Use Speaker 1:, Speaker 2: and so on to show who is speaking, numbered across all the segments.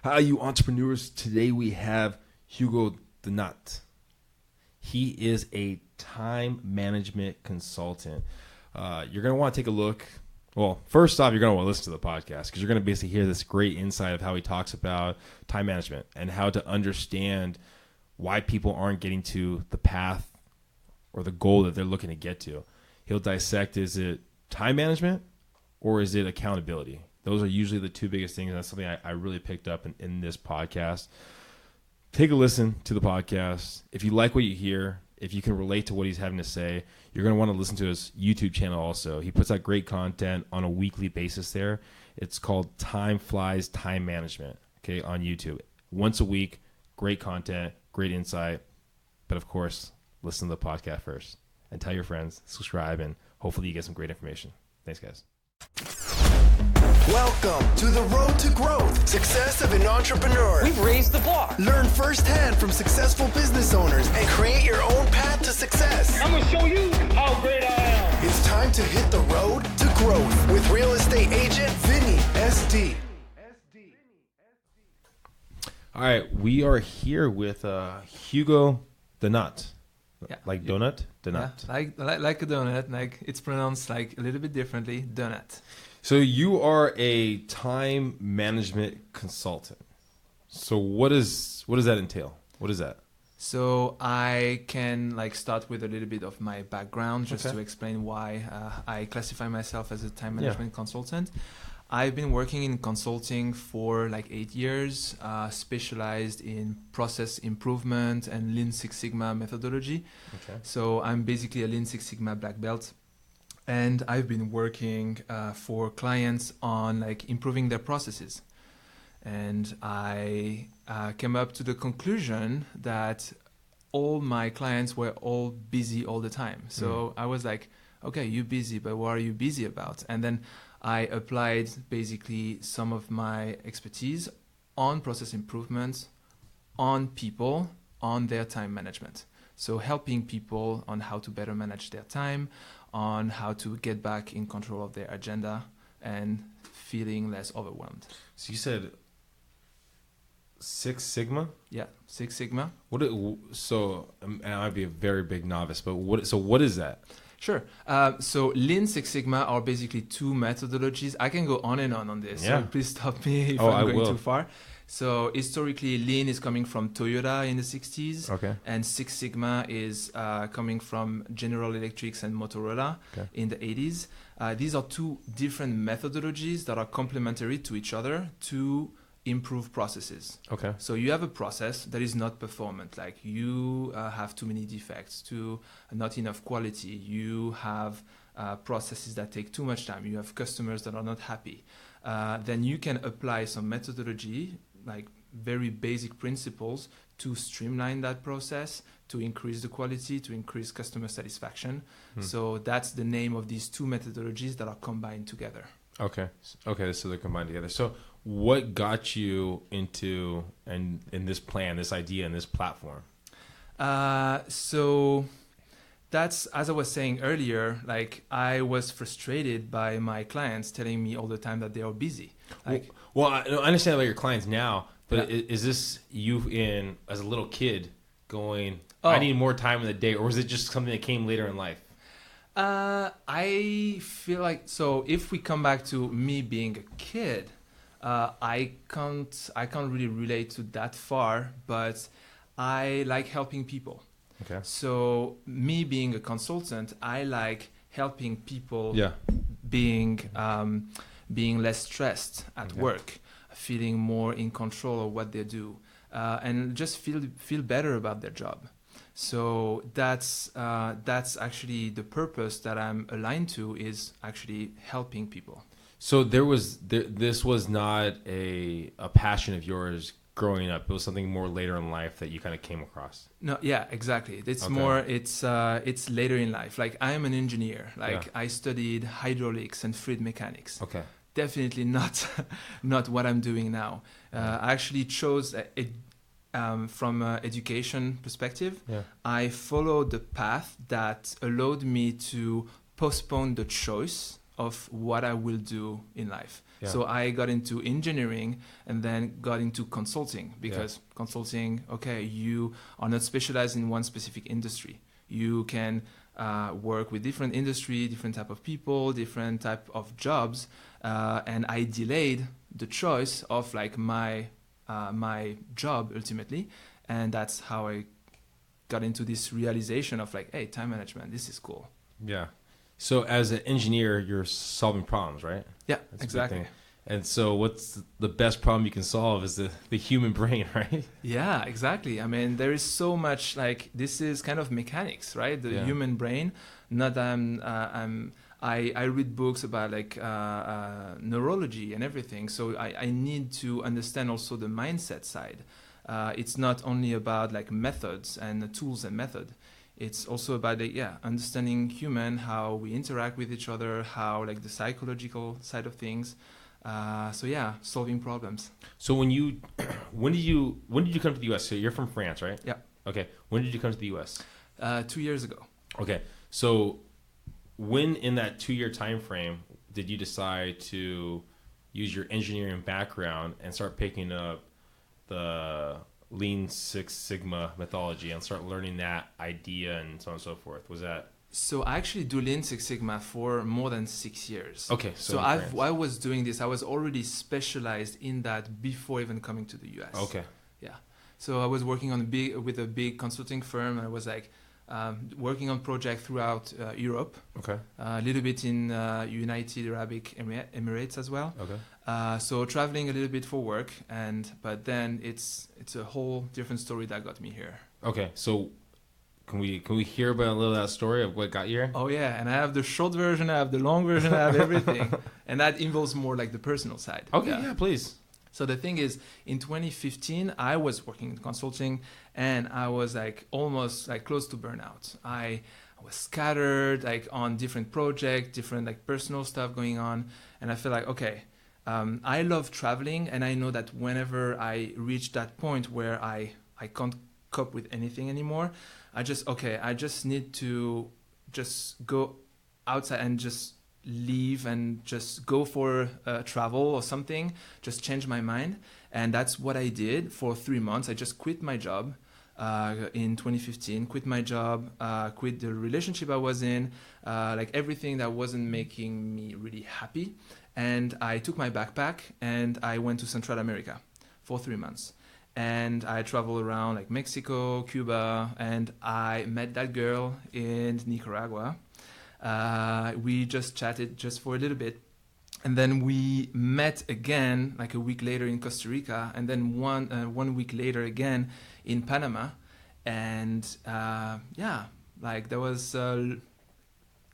Speaker 1: Hi, you entrepreneurs. Today we have Hugo Denat. He is a time management consultant. You're going to want to take a look. Well, first off, you're going to want to listen to the podcast because you're going to basically hear this great insight of how he talks about time management and how to understand why people aren't getting to the path or the goal that they're looking to get to. He'll dissect, is it time management or is it accountability? Those are usually the two biggest things. That's something I really picked up in this podcast. Take a listen to the podcast. If you like what you hear, if you can relate to what he's having to say, you're going to want to listen to his YouTube channel also. He puts out great content on a weekly basis there. It's called Timeflies Time Management, okay, on YouTube. Once a week, great content, great insight. But of course, listen to the podcast first and tell your friends, subscribe, and hopefully you get some great information. Thanks, guys.
Speaker 2: Welcome to the road to growth, success of an entrepreneur.
Speaker 3: We've raised the bar.
Speaker 2: Learn firsthand from successful business owners and create your own path to success.
Speaker 3: I'm going to show you how great I am.
Speaker 2: It's time to hit the road to growth with real estate agent Vinny SD.
Speaker 1: All right, we are here with Hugo Denat.
Speaker 4: Yeah.
Speaker 1: Like donut? Denat.
Speaker 4: Yeah, like a donut. Like it's pronounced like a little bit differently. Donut.
Speaker 1: So you are a time management consultant. So what does that entail? What is that?
Speaker 4: So I can start with a little bit of my background just to explain why I classify myself as a time management consultant. I've been working in consulting for 8 years, specialized in process improvement and Lean Six Sigma methodology.
Speaker 1: Okay.
Speaker 4: So I'm basically a Lean Six Sigma black belt. And I've been working for clients on improving their processes. And I came up to the conclusion that all my clients were all busy all the time. So I was like, okay, you're busy, but what are you busy about? And then I applied basically some of my expertise on process improvements, on people, on their time management. So helping people on how to better manage their time, on how to get back in control of their agenda and feeling less overwhelmed.
Speaker 1: So you said Six Sigma?
Speaker 4: Yeah, Six Sigma.
Speaker 1: And I might be a very big novice, but what is that?
Speaker 4: Sure. So Lean Six Sigma are basically two methodologies. I can go on and on this.
Speaker 1: Yeah.
Speaker 4: So please stop me if I'm going
Speaker 1: will.
Speaker 4: too far. So historically, Lean is coming from Toyota in the 60s.
Speaker 1: Okay.
Speaker 4: And Six Sigma is coming from General Electric and Motorola in the 80s. These are two different methodologies that are complementary to each other to improve processes.
Speaker 1: Okay.
Speaker 4: So you have a process that is not performant, like you have too many defects, not enough quality. You have processes that take too much time. You have customers that are not happy. Then you can apply some methodology, like very basic principles, to streamline that process, to increase the quality, to increase customer satisfaction. So that's the name of these two methodologies that are combined together. Okay,
Speaker 1: so they're combined together. So what got you into in this plan, this idea, and this platform?
Speaker 4: So that's, as I was saying earlier, I was frustrated by my clients telling me all the time that they are busy.
Speaker 1: I understand about your clients now, but is this you as a little kid going, I need more time in the day, or was it just something that came later in life?
Speaker 4: I feel like, so if we come back to me being a kid, I can't really relate to that far, but I like helping people.
Speaker 1: Okay.
Speaker 4: So me being a consultant, I like helping people being less stressed at work, feeling more in control of what they do, and just feel better about their job. So that's actually the purpose that I'm aligned to, is actually helping people.
Speaker 1: So this was not a passion of yours growing up. It was something more later in life that you kind of came across.
Speaker 4: No, yeah, exactly. It's later in life. I am an engineer. I studied hydraulics and fluid mechanics.
Speaker 1: Okay.
Speaker 4: Definitely not what I'm doing now. I actually chose from an education perspective. Yeah. I followed the path that allowed me to postpone the choice of what I will do in life.
Speaker 1: Yeah.
Speaker 4: So I got into engineering and then got into consulting because consulting, okay, you are not specialized in one specific industry. You can work with different industry, different type of people, different type of jobs. And I delayed the choice of like my job ultimately. And that's how I got into this realization of like, hey, time management, this is cool.
Speaker 1: Yeah. So as an engineer, you're solving problems, right?
Speaker 4: Yeah,
Speaker 1: That's a big
Speaker 4: exactly.
Speaker 1: thing. And so what's the best problem you can solve is the human brain, right?
Speaker 4: Yeah, exactly. I mean, there is so much like this is kind of mechanics, right? The human brain. Not I read books about like neurology and everything. So I need to understand also the mindset side. It's not only about like methods and the tools and method. It's also about understanding human, how we interact with each other, how like the psychological side of things. Solving problems.
Speaker 1: So when did you come to the U.S.? So you're from France, right?
Speaker 4: Yeah.
Speaker 1: Okay. When did you come to the U.S.?
Speaker 4: 2 years ago.
Speaker 1: Okay. So when in that 2-year time frame did you decide to use your engineering background and start picking up the Lean Six Sigma methodology and start learning that idea and so on and so forth? Was that...
Speaker 4: So I actually do Lean Six Sigma for more than 6 years.
Speaker 1: Okay.
Speaker 4: So I was doing this. I was already specialized in that before even coming to the US.
Speaker 1: Okay.
Speaker 4: Yeah. So I was working with a big consulting firm, and I was like working on projects throughout Europe.
Speaker 1: Okay.
Speaker 4: A little bit in United Arab Emirates as well.
Speaker 1: Okay.
Speaker 4: So traveling a little bit for work, but then it's a whole different story that got me here.
Speaker 1: Okay. So can we hear about a little of that story of what got you here?
Speaker 4: Oh yeah, and I have the short version, I have the long version, I have everything, and that involves more like the personal side.
Speaker 1: Okay. Yeah, please.
Speaker 4: So the thing is, in 2015, I was working in consulting, and I was like almost like close to burnout. I was scattered like on different projects, different like personal stuff going on, and I feel like okay, I love traveling, and I know that whenever I reach that point where I can't cope with anything anymore, I just need to just go outside and just leave and just go for travel or something, just change my mind. And that's what I did for 3 months. I just quit my job in 2015, quit my job, quit the relationship I was in, like everything that wasn't making me really happy. And I took my backpack and I went to Central America for 3 months. And I traveled around like Mexico, Cuba, and I met that girl in Nicaragua. We just chatted just for a little bit. And then we met again like a week later in Costa Rica, and then one week later again in Panama. And there was,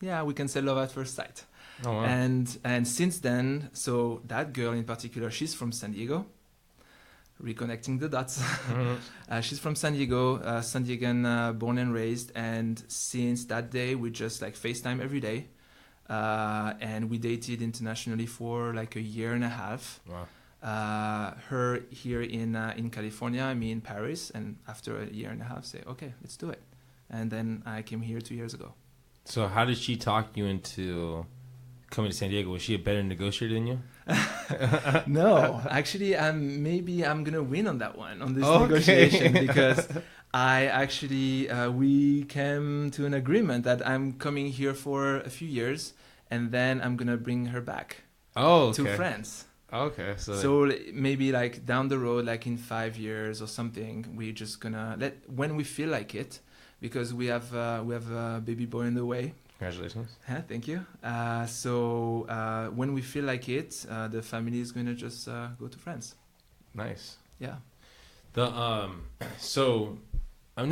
Speaker 4: we can say love at first sight.
Speaker 1: Oh, wow.
Speaker 4: And since then, so that girl in particular, she's from San Diego. Reconnecting the dots. Mm-hmm. She's from San Diego, San Diegan, born and raised. And since that day, we just like FaceTime every day. And we dated internationally for like a year and a half.
Speaker 1: Wow.
Speaker 4: Her here in California, me in Paris. And after a year and a half, say, okay, let's do it. And then I came here 2 years ago.
Speaker 1: So how did she talk you into coming to San Diego? Was she a better negotiator than you?
Speaker 4: No, actually, maybe I'm gonna win on that one, on this negotiation, because I actually we came to an agreement that I'm coming here for a few years, and then I'm gonna bring her back to France.
Speaker 1: Okay,
Speaker 4: so maybe like down the road, like in 5 years or something, we're just gonna when we feel like it, because we have a baby boy on the way.
Speaker 1: Congratulations.
Speaker 4: Thank you. So when we feel like it, the family is going to just go to France.
Speaker 1: Nice.
Speaker 4: Yeah.
Speaker 1: So I'm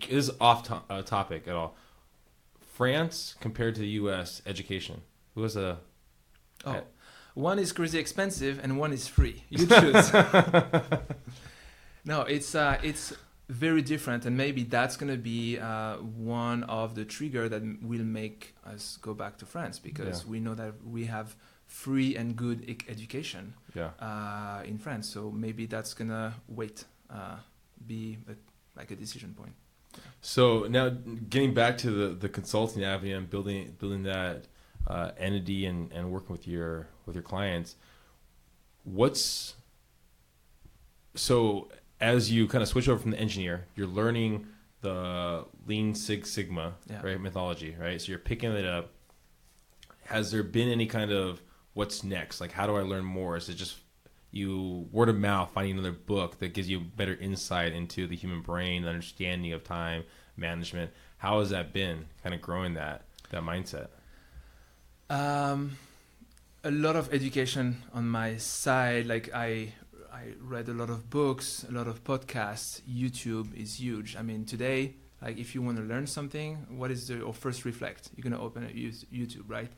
Speaker 1: this is off topic at all. France compared to the U.S. education. Who was a?
Speaker 4: Oh, one is crazy expensive and one is free. You choose. No, it's very different, and maybe that's going to be one of the trigger that will make us go back to France, because we know that we have free and good education in France. So maybe that's going to be a decision point. Yeah.
Speaker 1: So now getting back to the consulting avenue and building that entity and working with your clients, So as you kind of switch over from the engineer, you're learning the Lean Six Sigma, right, methodology, right? So you're picking it up. Has there been any kind of what's next? Like, how do I learn more? Is it just you word of mouth, finding another book that gives you better insight into the human brain, the understanding of time management? How has that been, kind of growing that mindset?
Speaker 4: A lot of education on my side. Like I read a lot of books, a lot of podcasts. YouTube is huge. I mean, today, like if you want to learn something, what is your first reflect? You're gonna open YouTube, right?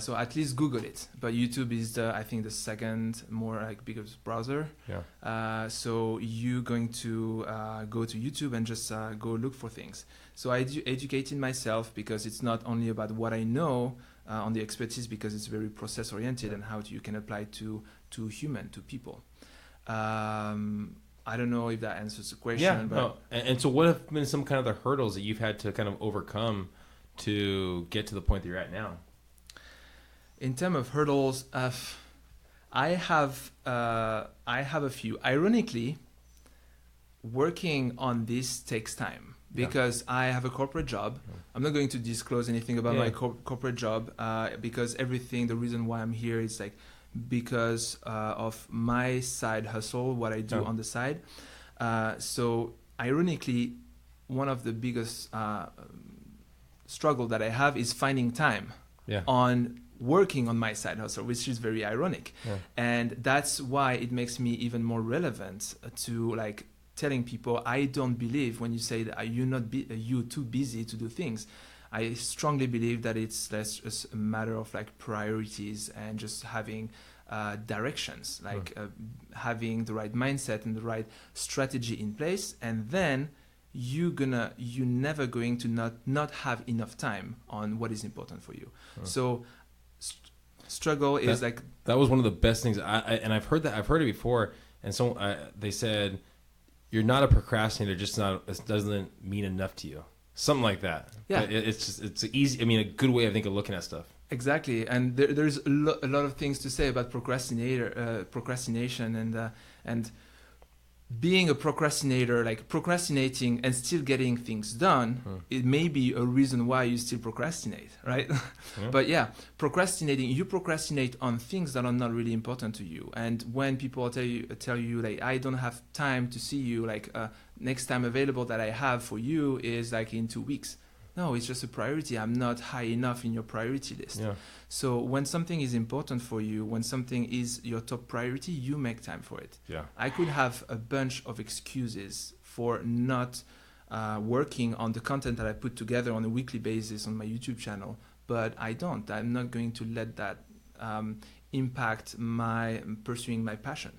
Speaker 4: So at least Google it. But YouTube is I think the second more like biggest browser.
Speaker 1: Yeah.
Speaker 4: So you're going to go to YouTube and just go look for things. So I educated myself because it's not only about what I know on the expertise, because it's very process oriented and how you can apply to people. I don't know if that answers the question.
Speaker 1: Yeah.
Speaker 4: But
Speaker 1: No. And so what have been some kind of the hurdles that you've had to kind of overcome to get to the point that you're at now?
Speaker 4: in terms of hurdles, I have a few. Ironically, working on this takes time because I have a corporate job. I'm not going to disclose anything about my corporate job because the reason why I'm here is like because of my side hustle, what I do on the side. So ironically, one of the biggest struggle that I have is finding time on working on my side hustle, which is very ironic. And that's why it makes me even more relevant to like telling people, I don't believe when you say that you're too busy to do things. I strongly believe that it's just a matter of like priorities and just having directions, like having the right mindset and the right strategy in place, and then you're never going to not have enough time on what is important for you. So struggle is like
Speaker 1: that was one of the best things. I've heard it before, and so they said you're not a procrastinator, it doesn't mean enough to you. Something like that. Yeah, but it's easy. I mean, a good way I think of looking at stuff.
Speaker 4: Exactly, and there's a lot of things to say about procrastination and being a procrastinator, like procrastinating and still getting things done. It may be a reason why you still procrastinate, right? But you procrastinate on things that are not really important to you. And when people tell you like, I don't have time to see you, like next time available that I have for you is like in 2 weeks. No, it's just a priority. I'm not high enough in your priority list. So when something is important for you, when something is your top priority, you make time for it. I could have a bunch of excuses for not working on the content that I put together on a weekly basis on my YouTube channel, but I don't. I'm not going to let that impact my pursuing my passion.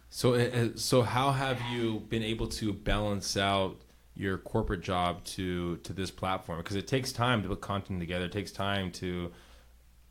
Speaker 1: So how have you been able to balance out your corporate job to this platform? Because it takes time to put content together. It takes time to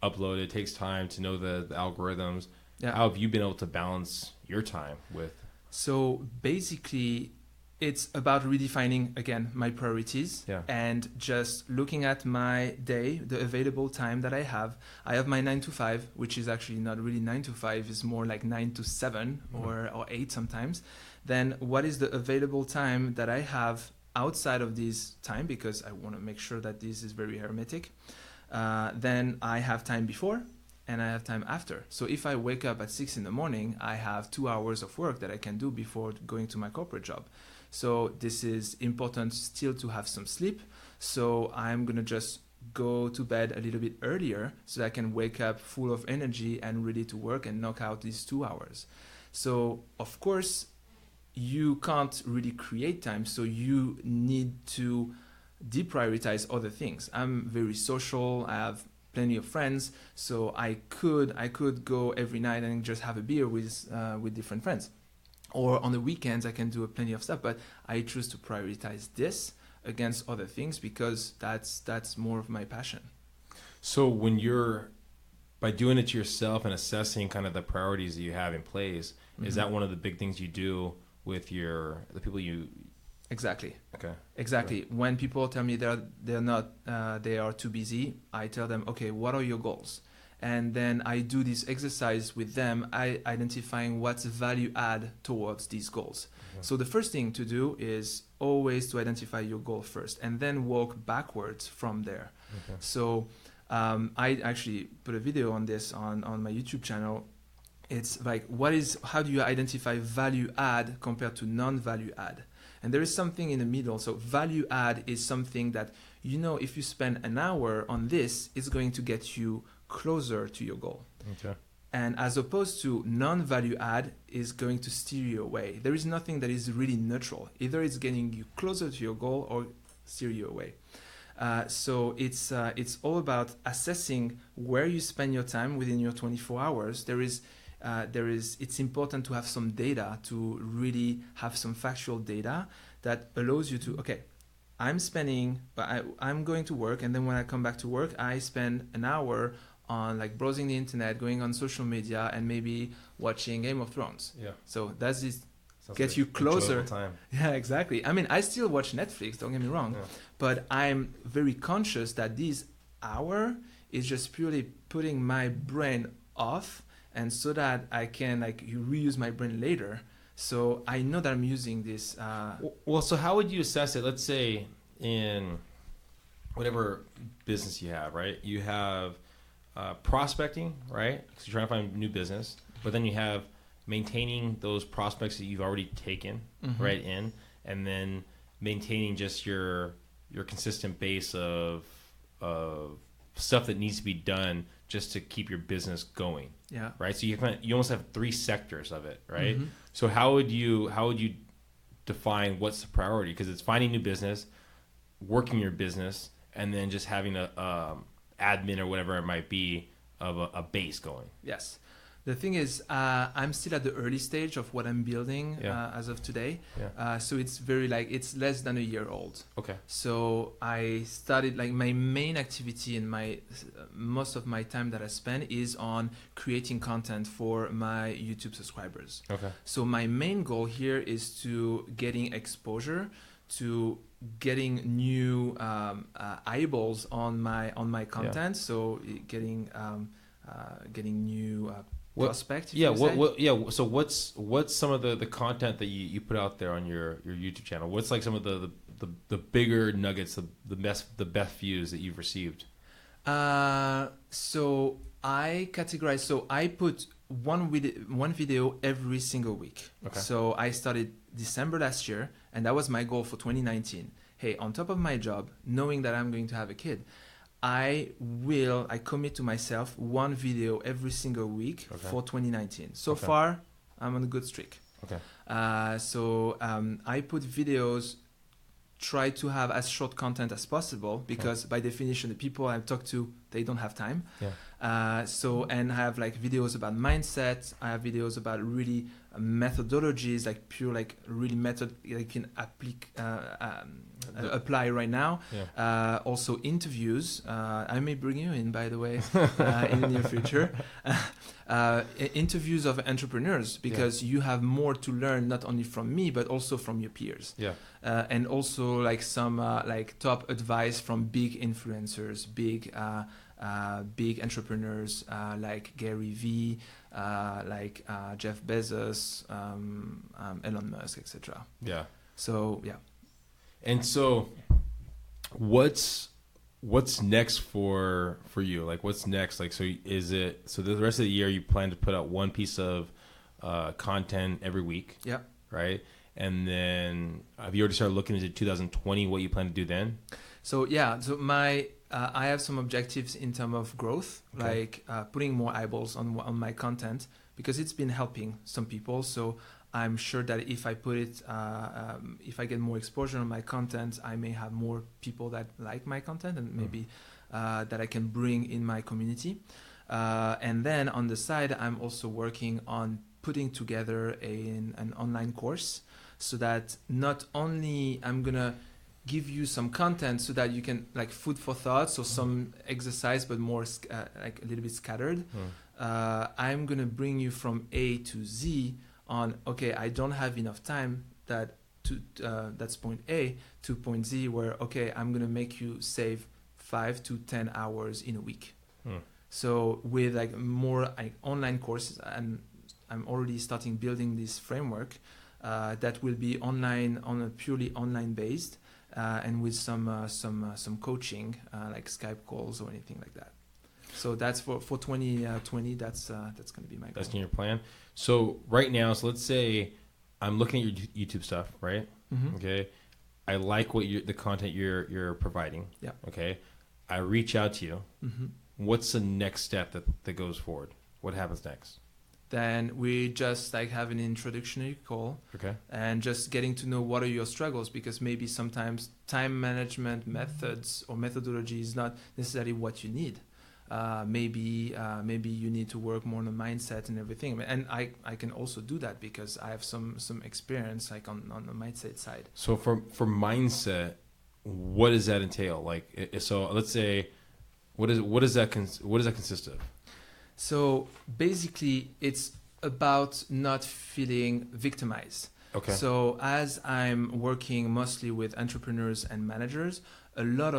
Speaker 1: upload. It takes time to know the algorithms. How have you been able to balance your time with? So
Speaker 4: basically, it's about redefining, again, my priorities and just looking at my day, the available time that I have. I have my 9 to 5, which is actually not really 9 to 5. It's more like 9 to 7 or 8 sometimes. Then what is the available time that I have outside of this time, because I want to make sure that this is very hermetic. Then I have time before and I have time after. So if I wake up at 6 in the morning, I have 2 hours of work that I can do before going to my corporate job. So this is important still to have some sleep. So I'm going to just go to bed a little bit earlier so that I can wake up full of energy and ready to work and knock out these 2 hours. So of course, you can't really create time, so you need to deprioritize other things. I'm very social. I have plenty of friends, so I could go every night and just have a beer with different friends. Or on the weekends, I can do plenty of stuff, but I choose to prioritize this against other things because that's more of my passion.
Speaker 1: So when by doing it to yourself and assessing kind of the priorities that you have in place, is that one of the big things you do with the people you?
Speaker 4: Exactly.
Speaker 1: Okay.
Speaker 4: Exactly. Right. When people tell me they are too busy, I tell them, okay, what are your goals? And then I do this exercise with them, identifying what's value add towards these goals. So the first thing to do is always to identify your goal first, and then walk backwards from there. So I actually put a video on this on my YouTube channel. It's like, how do you identify value add compared to non-value add? And there is something in the middle. So value add is something that, if you spend an hour on this, it's going to get you closer to your goal.
Speaker 1: Okay.
Speaker 4: And as opposed to non-value add is going to steer you away. There is nothing that is really neutral. Either it's getting you closer to your goal or steer you away. So it's all about assessing where you spend your time within your 24 hours. It's important to have some data, to really have some factual data that allows you to, I'm going to work, and then when I come back to work, I spend an hour on like browsing the internet, going on social media, and maybe watching Game of Thrones. Yeah. So that's it. Get you closer.
Speaker 1: Time.
Speaker 4: Yeah, exactly. I mean, I still watch Netflix, don't get me wrong, but I'm very conscious that this hour is just purely putting my brain off, and so that I can reuse my brain later. So I know that I'm using this.
Speaker 1: Well, so how would you assess it? Let's say in whatever business you have, right? You have prospecting, right? Because you're trying to find new business, but then you have maintaining those prospects that you've already taken right in, and then maintaining just your consistent base of stuff that needs to be done just to keep your business going.
Speaker 4: Yeah.
Speaker 1: Right. So you almost have three sectors of it, right? So how would you define what's the priority? Because it's finding new business, working your business, and then just having a admin or whatever it might be of a base going.
Speaker 4: Yes. The thing is, I'm still at the early stage of what I'm building as of today. Yeah. So it's it's less than a year old. Okay. So I started, my main activity and most of my time that I spend is on creating content for my YouTube subscribers. Okay. So my main goal here is to getting exposure, to getting new eyeballs on my content. So getting new prospect.
Speaker 1: So what's some of the content that you put out there on your YouTube channel? What's like some of the bigger nuggets, the best views that you've received?
Speaker 4: So I categorize. So I put one video every single week. Okay. So I started December last year, and that was my goal for 2019. Hey, on top of my job, knowing that I'm going to have a kid, I commit to myself one video every single week for 2019. So far, I'm on a good streak. Okay. So I put videos, try to have as short content as possible, because by definition, the people I talk to, they don't have time. Yeah. And I have videos about mindset. I have videos about really methodologies, really method you can apply right now. Yeah. Also interviews. I may bring you in, by the way, in the near future. Interviews of entrepreneurs, because you have more to learn, not only from me, but also from your peers. Yeah. And also some top advice from big influencers, big entrepreneurs like Gary Vee, Jeff Bezos, Elon Musk, etc. Yeah. So yeah.
Speaker 1: And so, what's next for you? What's next? So the rest of the year you plan to put out one piece of content every week? Yeah. Right. And then have you already started looking into 2020? What you plan to do then?
Speaker 4: So yeah. So I have some objectives in terms of growth, putting more eyeballs on my content, because it's been helping some people. So I'm sure that if I put it, if I get more exposure on my content, I may have more people that like my content, and maybe that I can bring in my community. And then on the side, I'm also working on putting together an online course, so that not only I'm gonna give you some content so that you can food for thought, so some exercise, but more a little bit scattered. I'm gonna bring you from A to Z on, I don't have enough time, that's point A, to point Z, where I'm gonna make you save 5 to 10 hours in a week. So with like more like online courses, and I'm already starting building this framework that will be online on a purely online based, and with some coaching like Skype calls or anything like that. So that's for 2020. That's going to be my goal.
Speaker 1: That's in your plan. So right now, so let's say I'm looking at your YouTube stuff, right?
Speaker 4: Mm-hmm.
Speaker 1: Okay, I like the content you're providing.
Speaker 4: Yeah.
Speaker 1: Okay, I reach out to you.
Speaker 4: Mm-hmm.
Speaker 1: What's the next step that goes forward? What happens next?
Speaker 4: Then we just like have an introductory call.
Speaker 1: Okay.
Speaker 4: And just getting to know what are your struggles, because maybe sometimes time management methods or methodology is not necessarily what you need. Maybe you need to work more on the mindset and everything. And I can also do that because I have some experience like on the mindset side.
Speaker 1: So for mindset, what does that entail? Like, so let's say, what does that consist of?
Speaker 4: So basically, it's about not feeling victimized.
Speaker 1: Okay.
Speaker 4: So as I'm working mostly with entrepreneurs and managers, a lot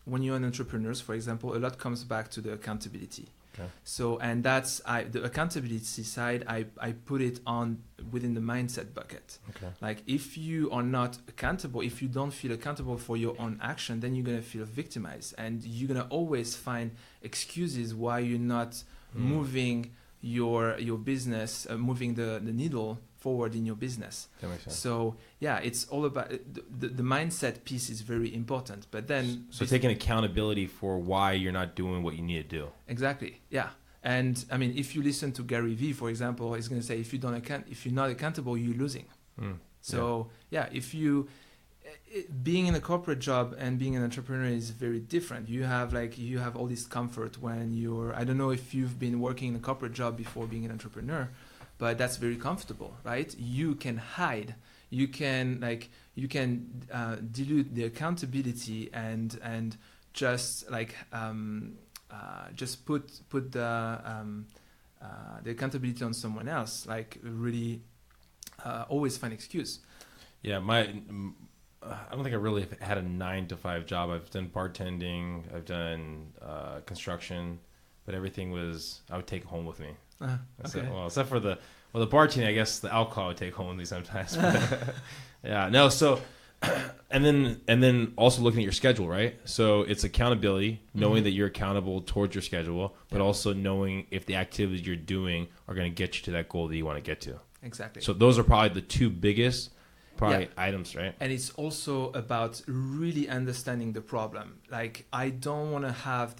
Speaker 4: when you're an entrepreneur, for example, a lot comes back to the accountability.
Speaker 1: Okay.
Speaker 4: So, and that's the accountability side, I put it on within the mindset bucket.
Speaker 1: Okay.
Speaker 4: Like if you are not accountable, if you don't feel accountable for your own action, then you're going to feel victimized, and you're going to always find excuses why you're not moving your business, moving the needle forward in your business.
Speaker 1: That makes sense.
Speaker 4: So yeah, it's all about the mindset piece is very important, but then
Speaker 1: so taking accountability for why you're not doing what you need to do.
Speaker 4: Exactly. Yeah. And I mean, if you listen to Gary Vee, for example, he's going to say if you're not accountable, you're losing. So yeah, if you being in a corporate job and being an entrepreneur is very different. You have all this comfort when you're, I don't know if you've been working in a corporate job before being an entrepreneur, but that's very comfortable, right? You can hide, you can dilute the accountability and just just put the accountability on someone else, like really always find excuse.
Speaker 1: Yeah, I don't think I really had a 9-to-5 job. I've done bartending, I've done construction, but everything was I would take home with me.
Speaker 4: Okay.
Speaker 1: Well, except for the bartending, I guess the alcohol I would take home with me sometimes. Yeah, no. So, and then also looking at your schedule, right? So it's accountability, knowing that you're accountable towards your schedule, but also knowing if the activities you're doing are going to get you to that goal that you want to get to.
Speaker 4: Exactly.
Speaker 1: So those are probably the two biggest items, right?
Speaker 4: And it's also about really understanding the problem. Like I don't want to have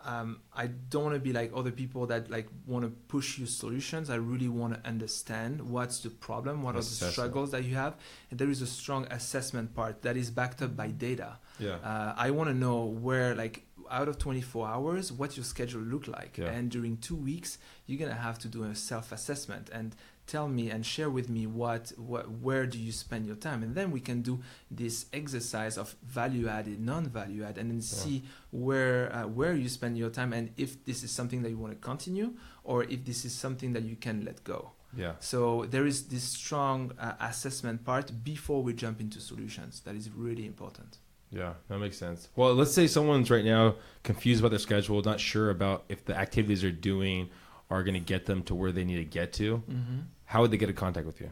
Speaker 4: I don't want to be like other people that like want to push you solutions. I really want to understand what's the problem, what are the struggles that you have, and there is a strong assessment part that is backed up by data.
Speaker 1: Yeah.
Speaker 4: I want to know where, like, out of 24 hours, what your schedule look like, and during 2 weeks, you're gonna have to do a self-assessment and tell me and share with me where do you spend your time, and then we can do this exercise of value added, non-value added, and then see where you spend your time, and if this is something that you want to continue or if this is something that you can let go.
Speaker 1: Yeah.
Speaker 4: So there is this strong assessment part before we jump into solutions. That is really important.
Speaker 1: Yeah, that makes sense. Well, let's say someone's right now confused about their schedule, not sure about if the activities they're doing are going to get them to where they need to get to. Mm-hmm. How would they get in contact with you?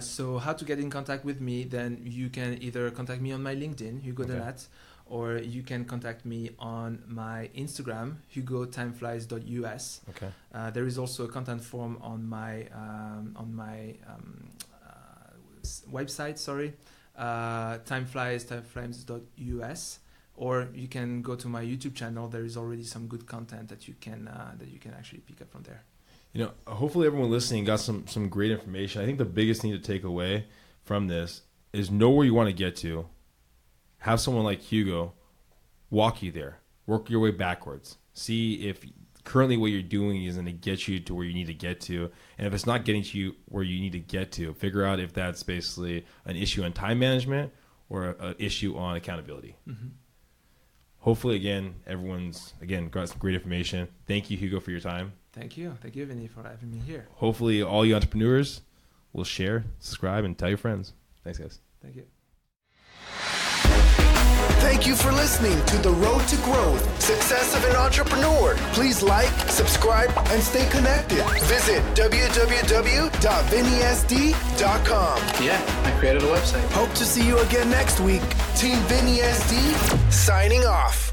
Speaker 4: So how to get in contact with me, then you can either contact me on my LinkedIn, Hugo Denat, or you can contact me on my Instagram, hugotimeflies.us. Okay. There is also a contact form on my website, timeflies.us, or you can go to my YouTube channel. There is already some good content that you can actually pick up from there.
Speaker 1: You know, hopefully everyone listening got some great information. I think the biggest thing to take away from this is know where you want to get to. Have someone like Hugo walk you there. Work your way backwards. See if currently what you're doing is going to get you to where you need to get to. And if it's not getting to you where you need to get to, figure out if that's basically an issue on time management or an issue on accountability. Mm-hmm. Hopefully, everyone's got some great information. Thank you, Hugo, for your time.
Speaker 4: Thank you. Thank you, Vinny, for having me here.
Speaker 1: Hopefully, all you entrepreneurs will share, subscribe, and tell your friends. Thanks, guys.
Speaker 4: Thank you.
Speaker 2: Thank you for listening to The Road to Growth, Success of an Entrepreneur. Please like, subscribe, and stay connected. Visit www.vinnySD.com.
Speaker 5: Yeah, I created a website.
Speaker 2: Hope to see you again next week. Team Vinny SD, signing off.